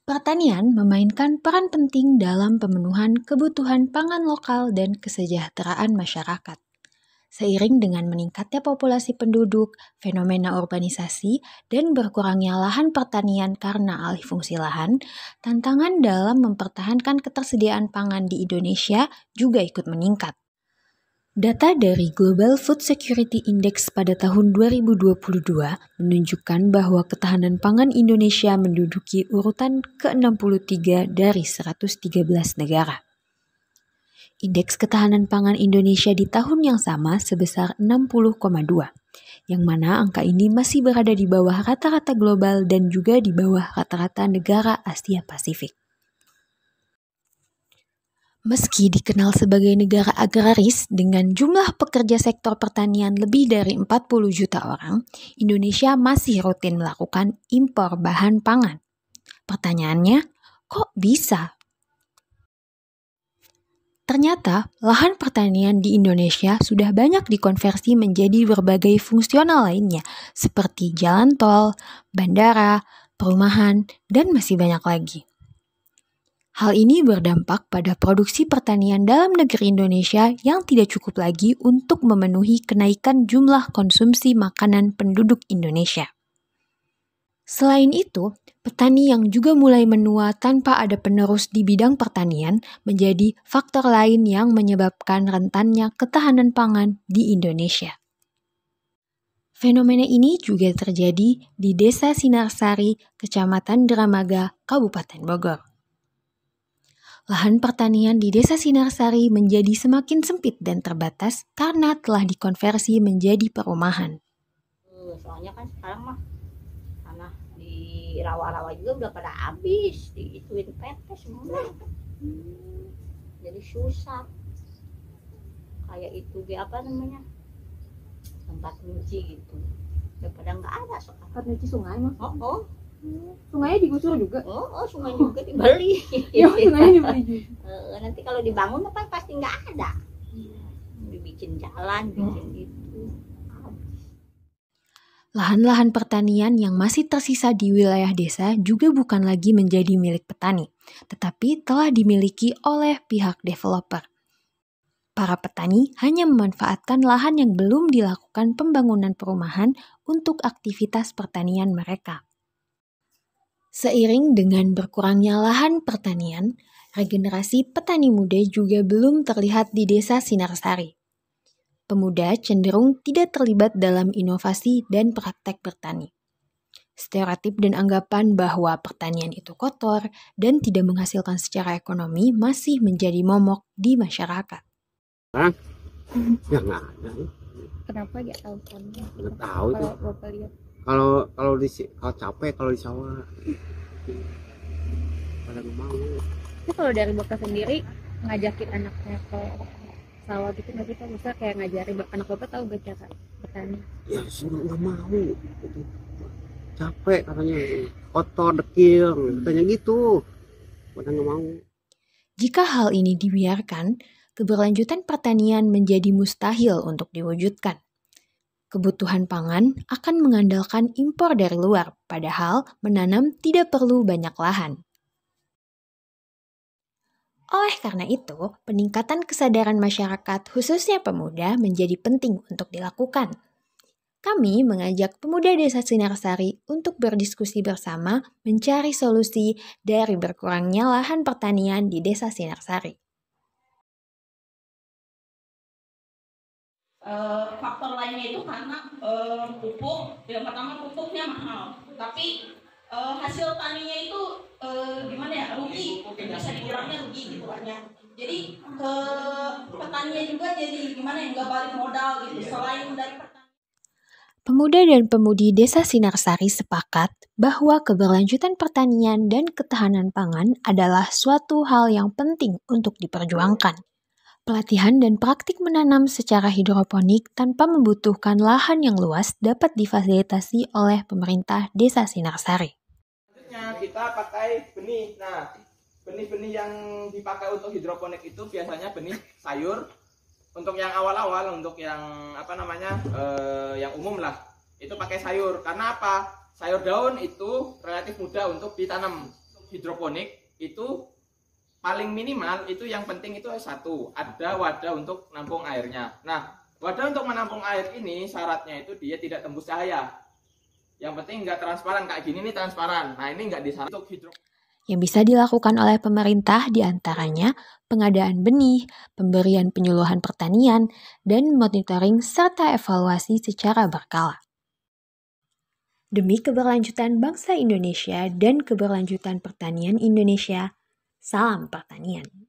Pertanian memainkan peran penting dalam pemenuhan kebutuhan pangan lokal dan kesejahteraan masyarakat. Seiring dengan meningkatnya populasi penduduk, fenomena urbanisasi, dan berkurangnya lahan pertanian karena alih fungsi lahan, tantangan dalam mempertahankan ketersediaan pangan di Indonesia juga ikut meningkat. Data dari Global Food Security Index pada tahun 2022 menunjukkan bahwa ketahanan pangan Indonesia menduduki urutan ke-63 dari 113 negara. Indeks ketahanan pangan Indonesia di tahun yang sama sebesar 60,2, yang mana angka ini masih berada di bawah rata-rata global dan juga di bawah rata-rata negara Asia Pasifik. Meski dikenal sebagai negara agraris dengan jumlah pekerja sektor pertanian lebih dari 40 juta orang, Indonesia masih rutin melakukan impor bahan pangan. Pertanyaannya, kok bisa? Ternyata, lahan pertanian di Indonesia sudah banyak dikonversi menjadi berbagai fungsional lainnya, seperti jalan tol, bandara, perumahan, dan masih banyak lagi. Hal ini berdampak pada produksi pertanian dalam negeri Indonesia yang tidak cukup lagi untuk memenuhi kenaikan jumlah konsumsi makanan penduduk Indonesia. Selain itu, petani yang juga mulai menua tanpa ada penerus di bidang pertanian menjadi faktor lain yang menyebabkan rentannya ketahanan pangan di Indonesia. Fenomena ini juga terjadi di Desa Sinarsari, Kecamatan Dramaga, Kabupaten Bogor. Lahan pertanian di Desa Sinarsari menjadi semakin sempit dan terbatas karena telah dikonversi menjadi perumahan. Soalnya kan sekarang mah tanah di rawa-rawa juga udah pada habis, diituin PT semua. Jadi susah. Kayak itu apa namanya? Tempat nyuci gitu. Udah pada nggak ada soalnya. Tempat nyuci sungai mah? Oh. Sungainya digusur juga? Oh, sungai juga dibeli. Iya, sungainya dibeli juga. Nanti kalau dibangun apa pasti nggak ada. Dibikin jalan, bikin itu. Lahan-lahan pertanian yang masih tersisa di wilayah desa juga bukan lagi menjadi milik petani, tetapi telah dimiliki oleh pihak developer. Para petani hanya memanfaatkan lahan yang belum dilakukan pembangunan perumahan untuk aktivitas pertanian mereka. Seiring dengan berkurangnya lahan pertanian, regenerasi petani muda juga belum terlihat di Desa Sinarsari. Pemuda cenderung tidak terlibat dalam inovasi dan praktek bertani. Stereotip dan anggapan bahwa pertanian itu kotor dan tidak menghasilkan secara ekonomi masih menjadi momok di masyarakat. Ya nggak ada. Kenapa ya tahu kan? Nggak tahu itu. Kalau Bapak lihat. Kalau capek kalau di sawah pada nggak mau. Itu kalau dari Bapak sendiri ngajakin anaknya ke sawah gitu nggak sih Pak? Bisa kayak ngajarin anak Bapak tahu gak cara bertani? Ya sudah nggak mau. Gitu. Capek katanya, kotor dekil katanya gitu. Pada nggak mau. Jika hal ini dibiarkan, keberlanjutan pertanian menjadi mustahil untuk diwujudkan. Kebutuhan pangan akan mengandalkan impor dari luar, padahal menanam tidak perlu banyak lahan. Oleh karena itu, peningkatan kesadaran masyarakat, khususnya pemuda, menjadi penting untuk dilakukan. Kami mengajak pemuda Desa Sinarsari untuk berdiskusi bersama mencari solusi dari berkurangnya lahan pertanian di Desa Sinarsari. Faktor lainnya itu karena pupuk, yang pertama pupuknya mahal, tapi hasil taninya itu gimana ya, rugi, bisa dibilangnya rugi gitu kan ya. Jadi petaninya juga jadi gimana ya, nggak balik modal gitu. Selain dari Pemuda dan pemudi Desa Sinarsari sepakat bahwa keberlanjutan pertanian dan ketahanan pangan adalah suatu hal yang penting untuk diperjuangkan. Pelatihan dan praktik menanam secara hidroponik tanpa membutuhkan lahan yang luas dapat difasilitasi oleh pemerintah Desa Sinarsari. Selanjutnya kita pakai benih. Nah, benih-benih yang dipakai untuk hidroponik itu biasanya benih sayur. Untuk yang awal-awal, untuk yang yang umum lah, itu pakai sayur. Karena apa? Sayur daun itu relatif mudah untuk ditanam. hidroponik itu paling minimal itu yang penting itu satu, ada wadah untuk menampung airnya. Nah, wadah untuk menampung air ini syaratnya itu dia tidak tembus cahaya. Yang penting nggak transparan, kayak gini nih transparan. Nah, ini nggak disarankan untuk Yang bisa dilakukan oleh pemerintah diantaranya pengadaan benih, pemberian penyuluhan pertanian, dan monitoring serta evaluasi secara berkala. Demi keberlanjutan bangsa Indonesia dan keberlanjutan pertanian Indonesia, salam pertanian.